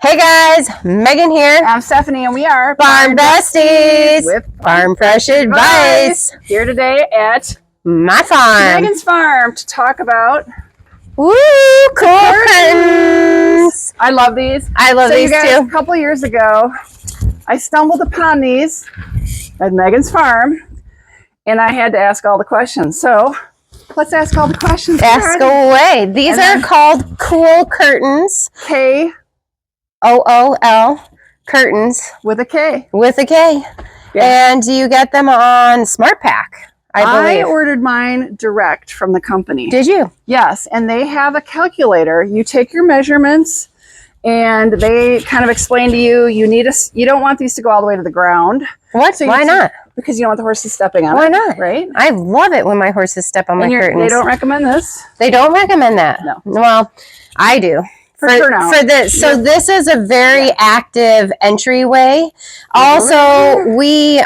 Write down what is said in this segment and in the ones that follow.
Hey guys, Megan here. I'm Stephanie, and we are Farm Besties with Farm Fresh Advice. Here today at my farm, Megan's farm, to talk about Kool Kurtains. I love these. I love these you guys, too. A couple years ago, I stumbled upon these at Megan's farm, and I had to ask all the questions. So let's ask all the questions. Ask away. These are called Kool Kurtains. KOOL curtains with a K. With a K. Yeah. And you get them on Smart Pack. I ordered mine direct from the company. Did you? Yes, and they have a calculator. You take your measurements, and they kind of explain to you, you don't want these to go all the way to the ground. What? So why not? Because you don't want the horses stepping on it. Why not? Right? I love it when my horses step on my curtains. They don't recommend this? They don't recommend that. No. Well, I do. For this. So this is a very active entryway. Also, we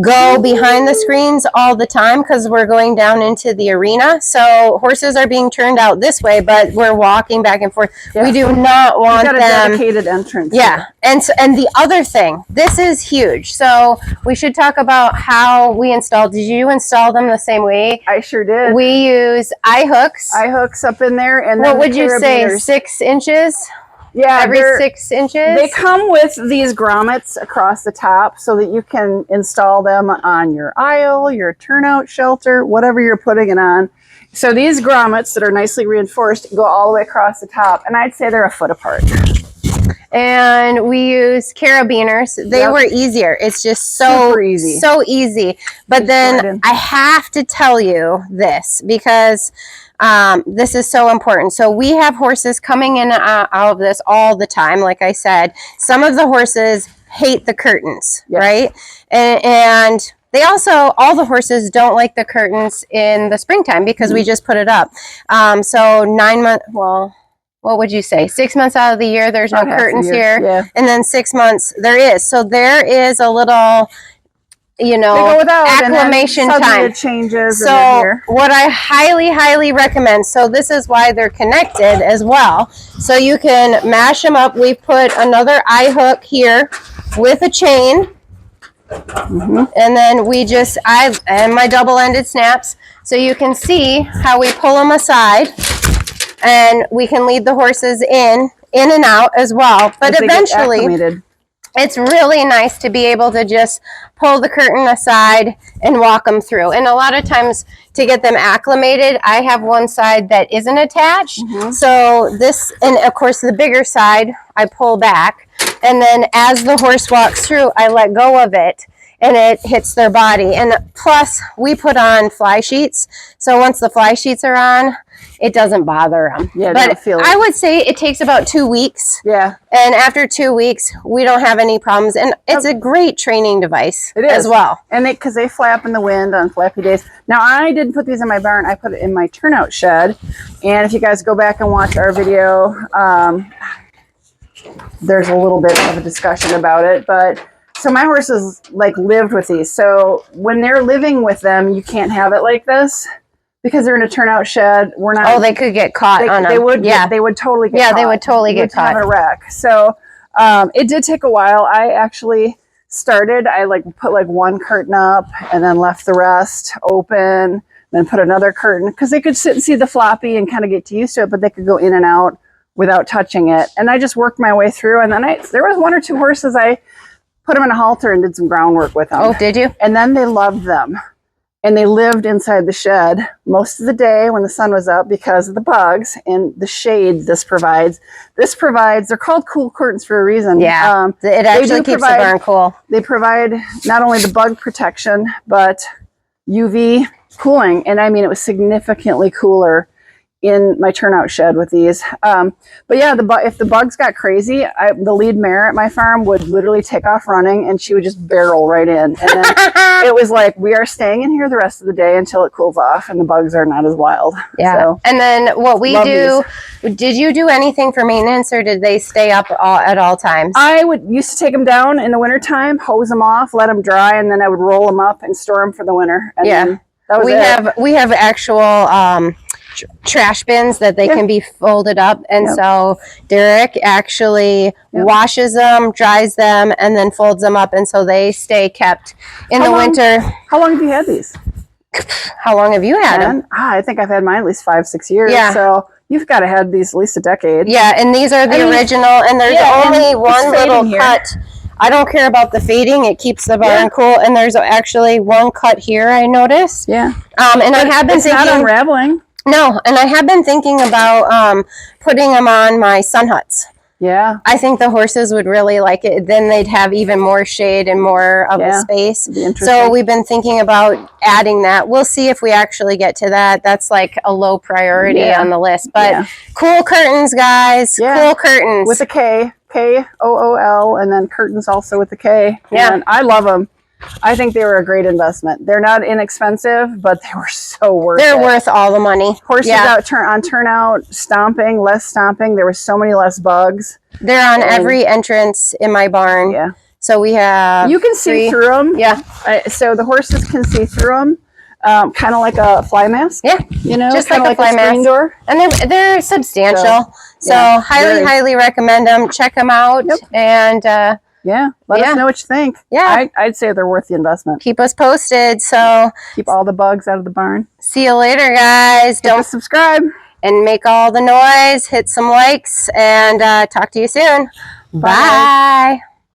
go behind the screens all the time because we're going down into the arena. So horses are being turned out this way, but we're walking back and forth. Yeah. We do not want them. We've got a dedicated entrance. Yeah. And the other thing, this is huge. So we should talk about how we installed. Did you install them the same way? I sure did. We use eye hooks. Eye hooks up in there. And what would you say, 6 inches? Yeah, every 6 inches. They come with these grommets across the top so that you can install them on your aisle, your turnout shelter, whatever you're putting it on. So these grommets that are nicely reinforced go all the way across the top, and I'd say they're a foot apart. And we use carabiners. They were easier. It's just so easy. So easy. But then I have to tell you this because this is so important. So we have horses coming in and out of this all the time. Like I said, some of the horses hate the curtains, right? And they also, all the horses don't like the curtains in the springtime because we just put it up. So 9 months, well, what would you say? 6 months out of the year, there's no curtains here. Yeah. And then 6 months, there is. So there is a little, acclimation time. It changes. So what I highly recommend, so this is why they're connected as well. So you can mash them up. We put another eye hook here with a chain. And then we just, and my double-ended snaps. So you can see how we pull them aside and we can lead the horses in and out as well. But eventually, it's really nice to be able to just pull the curtain aside and walk them through. And a lot of times to get them acclimated, I have one side that isn't attached. So this, and of course the bigger side, I pull back. And then as the horse walks through, I let go of it and it hits their body. And plus we put on fly sheets. So once the fly sheets are on, it doesn't bother them. Yeah, but I would say it takes about 2 weeks. Yeah. And after 2 weeks, we don't have any problems. And it's a great training device as well. And because they flap in the wind on flappy days. Now, I didn't put these in my barn. I put it in my turnout shed. And if you guys go back and watch our video, there's a little bit of a discussion about it. But so my horses lived with these. So when they're living with them, you can't have it like this. Because they're in a turnout shed, we're not. Oh, they could get caught on them. They would. Yeah, they would totally get. Yeah, caught. They would totally get caught. Have a wreck. So it did take a while. I actually started. I put one curtain up and then left the rest open. Then put another curtain because they could sit and see the floppy and kind of get used to it, but they could go in and out without touching it. And I just worked my way through. And then there was 1 or 2 horses I put them in a halter and did some groundwork with them. Oh, did you? And then they loved them. And they lived inside the shed most of the day when the sun was up because of the bugs and the shade this provides. They're called Kool Kurtains for a reason. Yeah, it actually keeps the barn cool. They provide not only the bug protection, but UV cooling. And I mean, it was significantly cooler in my turnout shed with these. But yeah, if the bugs got crazy, the lead mare at my farm would literally take off running and she would just barrel right in. And then it was like, we are staying in here the rest of the day until it cools off and the bugs are not as wild. Yeah. So, and then what we do, did you do anything for maintenance or did they stay up at all times? I used to take them down in the wintertime, hose them off, let them dry, and then I would roll them up and store them for the winter. And yeah. that was we have actual trash bins that they can be folded up. And so Derek actually washes them, dries them, and then folds them up. And so they stay kept in the winter. How long have you had these? How long have you had them? I think I've had mine at least 5-6 years. Yeah. So you've got to have these at least a decade. Yeah, and these are the original, and there's only one little cut. I don't care about the fading; it keeps the barn cool. And there's actually one cut here I noticed. Yeah. And I have been thinking, not unraveling. No, and I have been thinking about putting them on my sun huts. Yeah. I think the horses would really like it. Then they'd have even more shade and more of a space. So we've been thinking about adding that. We'll see if we actually get to that. That's like a low priority on the list. But Kool Kurtains, guys. Kool Kurtains. With a K. Kool, and then curtains also with a K. Yeah. And I love them. I think they were a great investment. They're not inexpensive, but they were so worth it. They're worth all the money. Horses out on turnout, stomping, less stomping. There were so many less bugs. They're on every entrance in my barn. Yeah. So we have You can see through them. Yeah. So the horses can see through them. Kind of like a fly mask. Yeah. You know, just like a fly mask. Door. And they're substantial. So highly recommend them. Check them out. And let us know what you think. Yeah. I'd say they're worth the investment. Keep us posted. So keep all the bugs out of the barn. See you later, guys. Don't subscribe and make all the noise. Hit some likes and talk to you soon. Bye.